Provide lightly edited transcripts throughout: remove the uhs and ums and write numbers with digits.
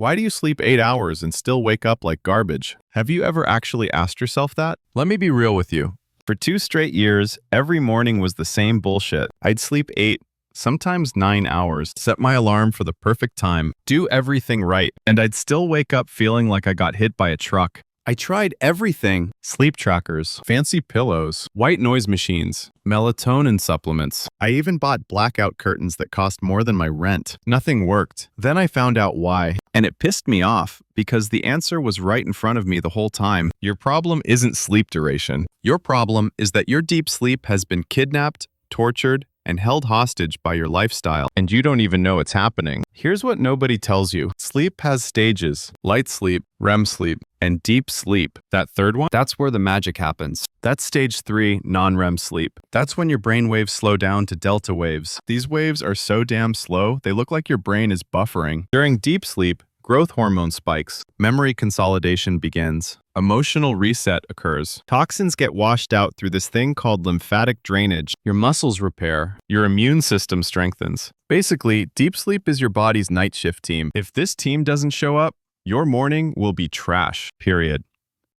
Why do you sleep 8 hours and still wake up like garbage? Have you ever actually asked yourself that? Let me be real with you. For 2 straight years, every morning was the same bullshit. I'd sleep 8, sometimes 9 hours, set my alarm for the perfect time, do everything right, and I'd still wake up feeling like I got hit by a truck. I tried everything. Sleep trackers, fancy pillows, white noise machines, melatonin supplements. I even bought blackout curtains that cost more than my rent. Nothing worked. Then I found out why. And it pissed me off because the answer was right in front of me the whole time. Your problem isn't sleep duration. Your problem is that your deep sleep has been kidnapped, tortured, and held hostage by your lifestyle, and you don't even know it's happening. Here's what nobody tells you. Sleep has stages: light sleep, REM sleep, and deep sleep. That third one, that's where the magic happens. That's stage 3, non-REM sleep. That's when your brain waves slow down to delta waves. These waves are so damn slow, they look like your brain is buffering. During deep sleep, growth hormone spikes, memory consolidation begins, emotional reset occurs. Toxins get washed out through this thing called lymphatic drainage. Your muscles repair, your immune system strengthens. Basically, deep sleep is your body's night shift team. If this team doesn't show up, your morning will be trash, period.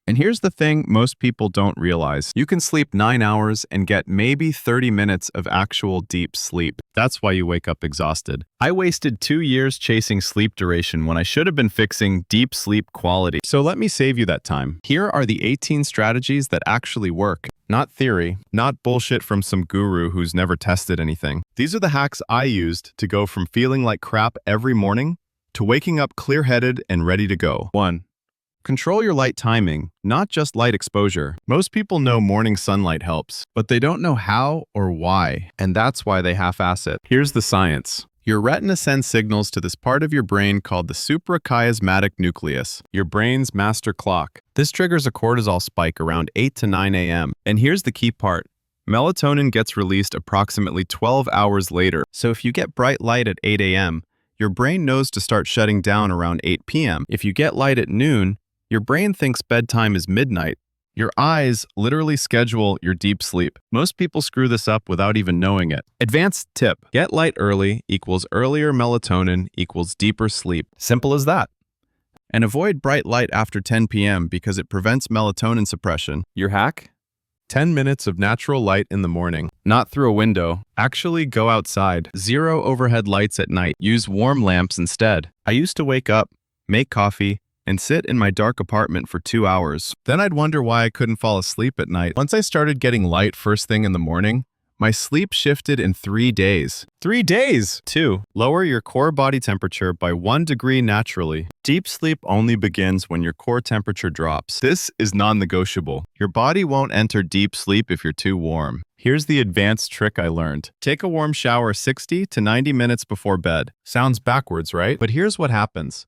And here's the thing most people don't realize. You can sleep 9 hours and get maybe 30 minutes of actual deep sleep. That's why you wake up exhausted. I wasted 2 years chasing sleep duration when I should have been fixing deep sleep quality. So let me save you that time. Here are the 18 strategies that actually work. Not theory, not bullshit from some guru who's never tested anything. These are the hacks I used to go from feeling like crap every morning to waking up clear-headed and ready to go. 1. Control your light timing, not just light exposure. Most people know morning sunlight helps, but they don't know how or why, and that's why they half-ass it. Here's the science. Your retina sends signals to this part of your brain called the suprachiasmatic nucleus, your brain's master clock. This triggers a cortisol spike around 8 to 9 a.m. And here's the key part. Melatonin gets released approximately 12 hours later, so if you get bright light at 8 a.m., your brain knows to start shutting down around 8 p.m. If you get light at noon, your brain thinks bedtime is midnight. Your eyes literally schedule your deep sleep. Most people screw this up without even knowing it. Advanced tip: get light early equals earlier melatonin equals deeper sleep. Simple as that. And avoid bright light after 10 p.m. because it prevents melatonin suppression. Your hack? 10 minutes of natural light in the morning. Not through a window. Actually go outside. 0 overhead lights at night. Use warm lamps instead. I used to wake up, make coffee, and sit in my dark apartment for 2 hours. Then I'd wonder why I couldn't fall asleep at night. Once I started getting light first thing in the morning, my sleep shifted in 3 days. 3 days! 2. Lower your core body temperature by 1 degree naturally. Deep sleep only begins when your core temperature drops. This is non-negotiable. Your body won't enter deep sleep if you're too warm. Here's the advanced trick I learned. Take a warm shower 60 to 90 minutes before bed. Sounds backwards, right? But here's what happens.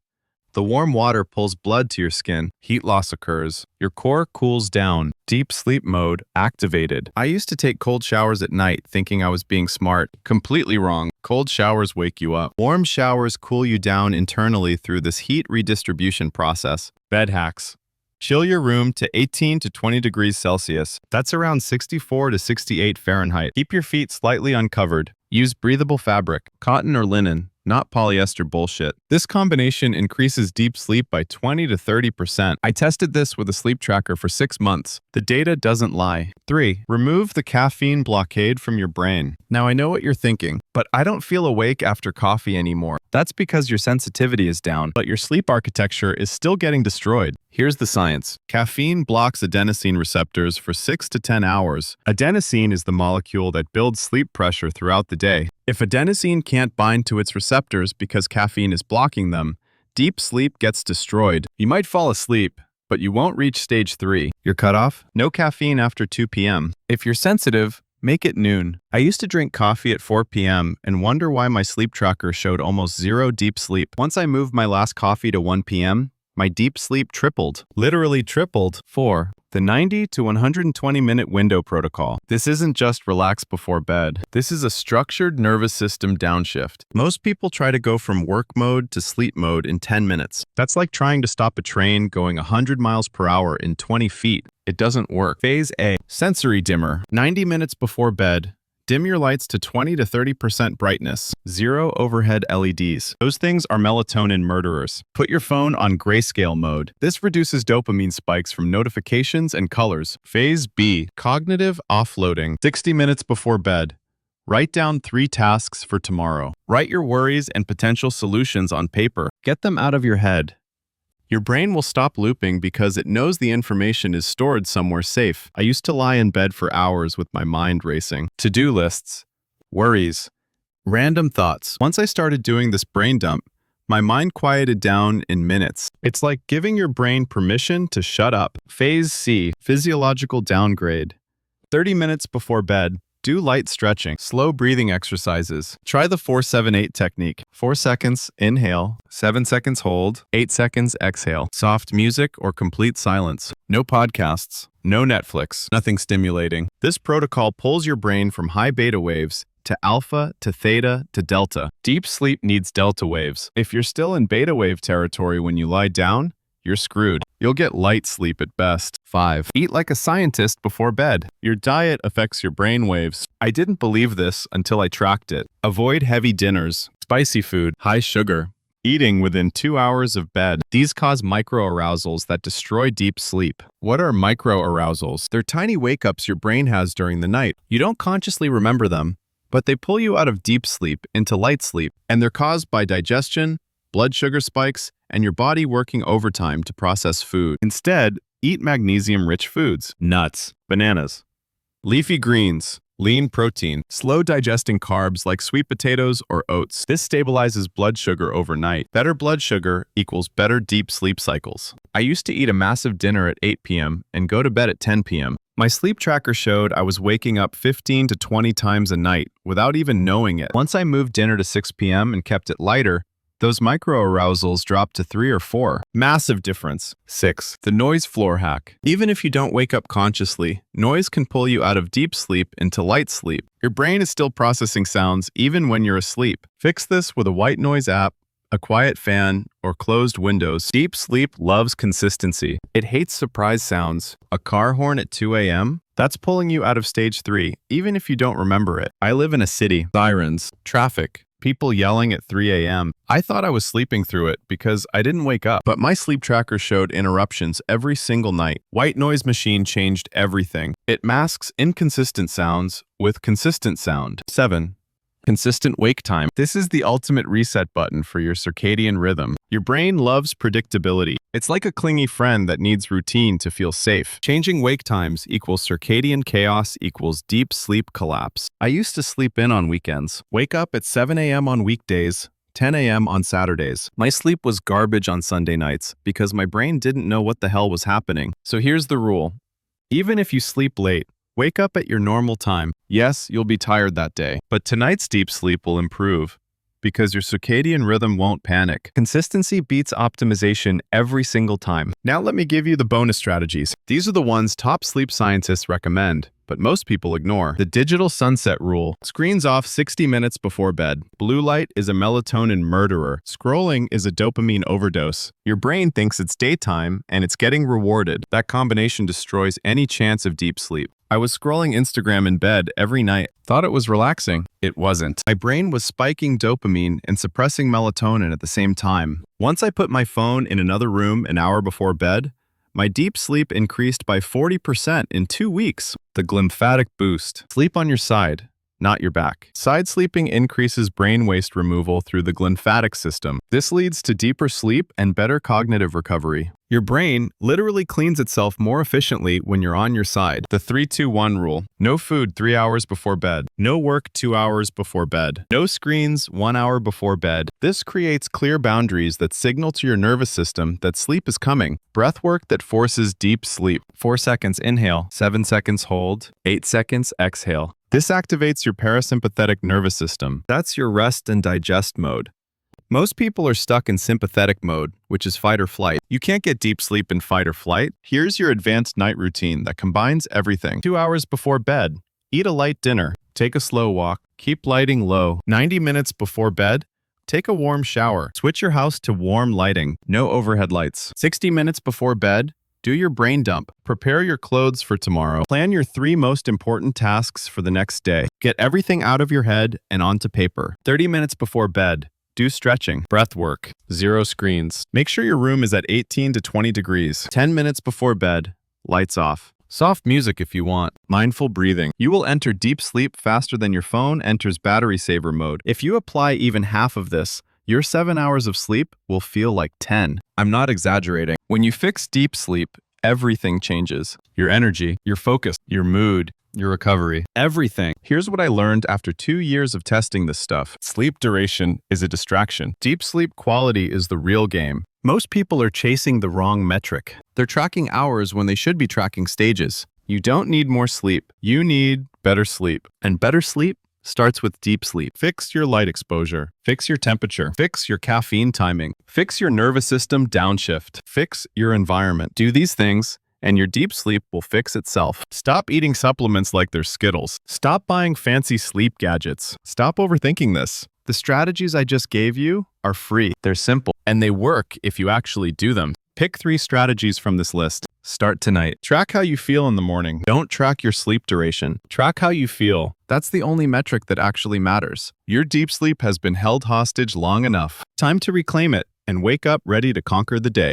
The warm water pulls blood to your skin. Heat loss occurs. Your core cools down. Deep sleep mode activated. I used to take cold showers at night thinking I was being smart. Completely wrong. Cold showers wake you up. Warm showers cool you down internally through this heat redistribution process. Bed hacks. Chill your room to 18 to 20 degrees Celsius. That's around 64 to 68 Fahrenheit. Keep your feet slightly uncovered. Use breathable fabric, cotton or linen, not polyester bullshit. This combination increases deep sleep by 20 to 30%. I tested this with a sleep tracker for 6 months. The data doesn't lie. 3. Remove the caffeine blockade from your brain. Now I know what you're thinking, but I don't feel awake after coffee anymore. That's because your sensitivity is down, but your sleep architecture is still getting destroyed. Here's the science. Caffeine blocks adenosine receptors for 6 to 10 hours. Adenosine is the molecule that builds sleep pressure throughout the day. If adenosine can't bind to its receptors because caffeine is blocking them, deep sleep gets destroyed. You might fall asleep, but you won't reach stage 3. Your cutoff? No caffeine after 2 p.m. If you're sensitive, make it noon. I used to drink coffee at 4 p.m. and wonder why my sleep tracker showed almost 0 deep sleep. Once I moved my last coffee to 1 p.m., my deep sleep tripled. Literally tripled. 4. The 90 to 120 minute window protocol. This isn't just relax before bed. This is a structured nervous system downshift. Most people try to go from work mode to sleep mode in 10 minutes. That's like trying to stop a train going 100 miles per hour in 20 feet. It doesn't work. Phase A. Sensory dimmer. 90 minutes before bed, Dim your lights to 20 to 30% brightness. Zero overhead LEDs. Those things are melatonin murderers. Put your phone on grayscale mode. This reduces dopamine spikes from notifications and colors. Phase B, cognitive offloading. 60 minutes before bed. Write down 3 tasks for tomorrow. Write your worries and potential solutions on paper. Get them out of your head. Your brain will stop looping because it knows the information is stored somewhere safe. I used to lie in bed for hours with my mind racing. To-do lists, worries, random thoughts. Once I started doing this brain dump, my mind quieted down in minutes. It's like giving your brain permission to shut up. Phase C, physiological downgrade. 30 minutes before bed. Do light stretching, slow breathing exercises. Try the 4-7-8 technique. 4 seconds, inhale. 7 seconds, hold. 8 seconds, exhale. Soft music or complete silence. No podcasts. No Netflix. Nothing stimulating. This protocol pulls your brain from high beta waves to alpha, to theta, to delta. Deep sleep needs delta waves. If you're still in beta wave territory when you lie down, you're screwed. You'll get light sleep at best. 5. Eat like a scientist before bed. Your diet affects your brain waves. I didn't believe this until I tracked it. Avoid heavy dinners, spicy food, high sugar. Eating within 2 hours of bed. These cause micro-arousals that destroy deep sleep. What are micro-arousals? They're tiny wake-ups your brain has during the night. You don't consciously remember them, but they pull you out of deep sleep into light sleep, and they're caused by digestion, blood sugar spikes, and your body working overtime to process food. Instead, eat magnesium-rich foods, nuts, bananas, leafy greens, lean protein, slow-digesting carbs like sweet potatoes or oats. This stabilizes blood sugar overnight. Better blood sugar equals better deep sleep cycles. I used to eat a massive dinner at 8 p.m. and go to bed at 10 p.m. My sleep tracker showed I was waking up 15 to 20 times a night without even knowing it. Once I moved dinner to 6 p.m. and kept it lighter, those micro-arousals drop to 3 or 4. Massive difference. 6. The noise floor hack. Even if you don't wake up consciously, noise can pull you out of deep sleep into light sleep. Your brain is still processing sounds even when you're asleep. Fix this with a white noise app, a quiet fan, or closed windows. Deep sleep loves consistency. It hates surprise sounds. A car horn at 2 a.m.? That's pulling you out of stage 3, even if you don't remember it. I live in a city. Sirens, traffic, people yelling at 3 a.m. I thought I was sleeping through it because I didn't wake up, but my sleep tracker showed interruptions every single night. White noise machine changed everything. It masks inconsistent sounds with consistent sound. 7. Consistent wake time. This is the ultimate reset button for your circadian rhythm. Your brain loves predictability. It's like a clingy friend that needs routine to feel safe. Changing wake times equals circadian chaos equals deep sleep collapse. I used to sleep in on weekends. Wake up at 7 a.m. on weekdays, 10 a.m. on Saturdays. My sleep was garbage on Sunday nights because my brain didn't know what the hell was happening. So here's the rule. Even if you sleep late, wake up at your normal time. Yes, you'll be tired that day, but tonight's deep sleep will improve because your circadian rhythm won't panic. Consistency beats optimization every single time. Now let me give you the bonus strategies. These are the ones top sleep scientists recommend, but most people ignore. The digital sunset rule. Screens off 60 minutes before bed. Blue light is a melatonin murderer. Scrolling is a dopamine overdose. Your brain thinks it's daytime and it's getting rewarded. That combination destroys any chance of deep sleep. I was scrolling Instagram in bed every night. Thought it was relaxing. It wasn't. My brain was spiking dopamine and suppressing melatonin at the same time. Once I put my phone in another room an hour before bed, my deep sleep increased by 40% in 2 weeks. The glymphatic boost. Sleep on your side, not your back. Side sleeping increases brain waste removal through the glymphatic system. This leads to deeper sleep and better cognitive recovery. Your brain literally cleans itself more efficiently when you're on your side. The 3-2-1 rule. No food 3 hours before bed. No work 2 hours before bed. No screens 1 hour before bed. This creates clear boundaries that signal to your nervous system that sleep is coming. Breath work that forces deep sleep. 4 seconds inhale, 7 seconds hold, 8 seconds exhale. This activates your parasympathetic nervous system. That's your rest and digest mode. Most people are stuck in sympathetic mode, which is fight or flight. You can't get deep sleep in fight or flight. Here's your advanced night routine that combines everything. 2 hours before bed, eat a light dinner. Take a slow walk. Keep lighting low. 90 minutes before bed, take a warm shower. Switch your house to warm lighting. No overhead lights. 60 minutes before bed, Do your brain dump. Prepare your clothes for tomorrow. Plan your 3 most important tasks for the next day. Get everything out of your head and onto paper. 30 minutes before bed. Do stretching, breath work, 0 screens. Make sure your room is at 18 to 20 degrees. 10 minutes before bed, lights off. Soft music if you want. Mindful breathing. You will enter deep sleep faster than your phone enters battery saver mode. If you apply even half of this, your 7 hours of sleep will feel like 10. I'm not exaggerating. When you fix deep sleep, everything changes. Your energy, your focus, your mood, your recovery, everything. Here's what I learned after 2 years of testing this stuff. Sleep duration is a distraction. Deep sleep quality is the real game. Most people are chasing the wrong metric. They're tracking hours when they should be tracking stages. You don't need more sleep. You need better sleep. And better sleep starts with deep sleep. Fix your light exposure. Fix your temperature. Fix your caffeine timing. Fix your nervous system downshift. Fix your environment. Do these things, and your deep sleep will fix itself. Stop eating supplements like they're Skittles. Stop buying fancy sleep gadgets. Stop overthinking this. The strategies I just gave you are free. They're simple, and they work if you actually do them. Pick 3 strategies from this list. Start tonight. Track how you feel in the morning. Don't track your sleep duration. Track how you feel. That's the only metric that actually matters. Your deep sleep has been held hostage long enough. Time to reclaim it and wake up ready to conquer the day.